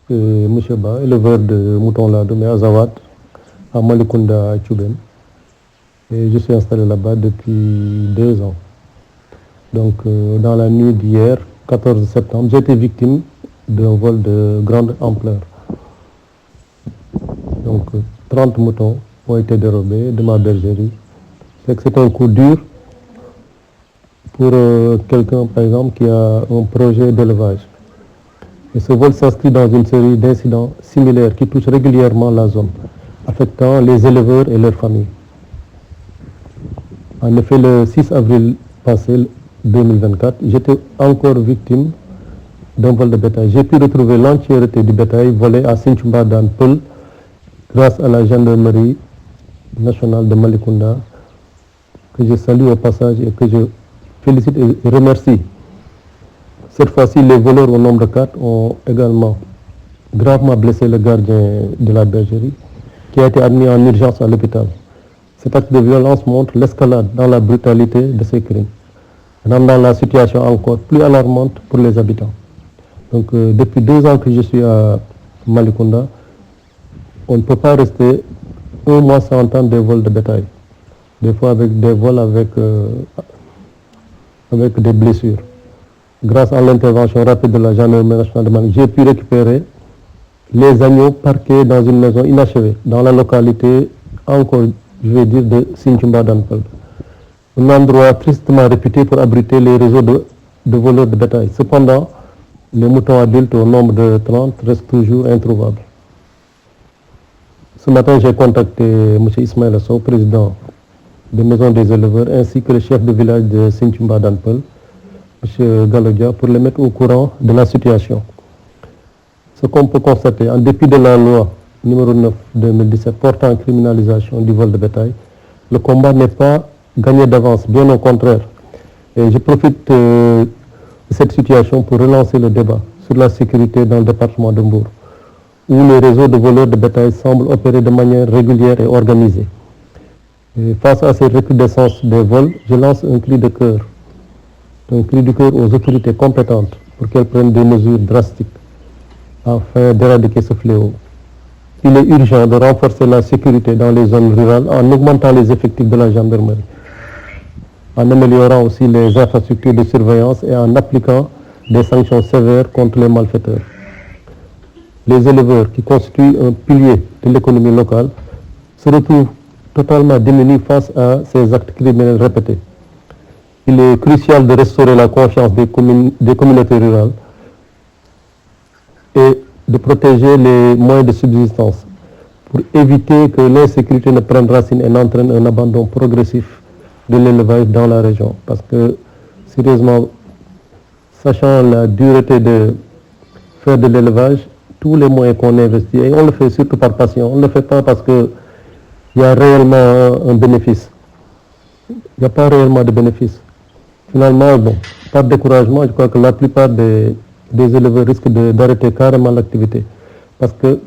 Monsieur Ba, éleveur de moutons Ladoum et Azawad, à Malicounda, à Tchouben. Et je suis installé là-bas depuis 2 ans. Donc, dans la nuit d'hier, 14 septembre, j'ai été victime d'un vol de grande ampleur. Donc, 30 moutons ont été dérobés de ma bergerie. C'est un coup dur pour quelqu'un, par exemple, qui a un projet d'élevage. Et ce vol s'inscrit dans une série d'incidents similaires qui touchent régulièrement la zone, affectant les éleveurs et leurs familles. En effet, le 6 avril passé, 2024, j'étais encore victime d'un vol de bétail. J'ai pu retrouver l'entièreté du bétail volé à Sinthiouba Dan Peul grâce à la gendarmerie nationale de Malicounda, que je salue au passage et que je félicite et remercie. Cette fois-ci, les voleurs au nombre de 4 ont également gravement blessé le gardien de la bergerie, qui a été admis en urgence à l'hôpital. Cet acte de violence montre l'escalade dans la brutalité de ces crimes, rendant la situation encore plus alarmante pour les habitants. Donc, depuis 2 ans que je suis à Malicounda, on ne peut pas rester un mois sans entendre des vols de bétail. Des fois avec des vols avec des blessures. Grâce à l'intervention rapide de la gendarmerie nationale de Mali, j'ai pu récupérer les agneaux parqués dans une maison inachevée, dans la localité, encore, je vais dire, de Sinthiouba Dan Peul. Un endroit tristement réputé pour abriter les réseaux de voleurs de bétail. Cependant, les moutons adultes au nombre de 30 restent toujours introuvables. Ce matin, j'ai contacté M. Ismaël Sow, président de Maison des éleveurs, ainsi que le chef de village de Sinthiouba Dan Peul, M. Galodia, pour les mettre au courant de la situation. Ce qu'on peut constater, en dépit de la loi numéro 9/2017 portant criminalisation du vol de bétail, le combat n'est pas gagné d'avance, bien au contraire. Et je profite de cette situation pour relancer le débat sur la sécurité dans le département de Mbour, où les réseaux de voleurs de bétail semblent opérer de manière régulière et organisée. Et face à cette recrudescence des vols, je lance un cri du cœur aux autorités compétentes pour qu'elles prennent des mesures drastiques afin d'éradiquer ce fléau. Il est urgent de renforcer la sécurité dans les zones rurales en augmentant les effectifs de la gendarmerie, en améliorant aussi les infrastructures de surveillance et en appliquant des sanctions sévères contre les malfaiteurs. Les éleveurs, qui constituent un pilier de l'économie locale, se retrouvent totalement démunis face à ces actes criminels répétés. Il est crucial de restaurer la confiance des communautés rurales et de protéger les moyens de subsistance pour éviter que l'insécurité ne prenne racine et n'entraîne un abandon progressif de l'élevage dans la région. Parce que, sérieusement, sachant la dureté de faire de l'élevage, tous les moyens qu'on investit, et on le fait surtout par passion, on ne le fait pas parce qu'il y a réellement un bénéfice. Il n'y a pas réellement de bénéfice. Finalement, bon, par découragement, je crois que la plupart des éleveurs risquent d'arrêter carrément l'activité. Parce que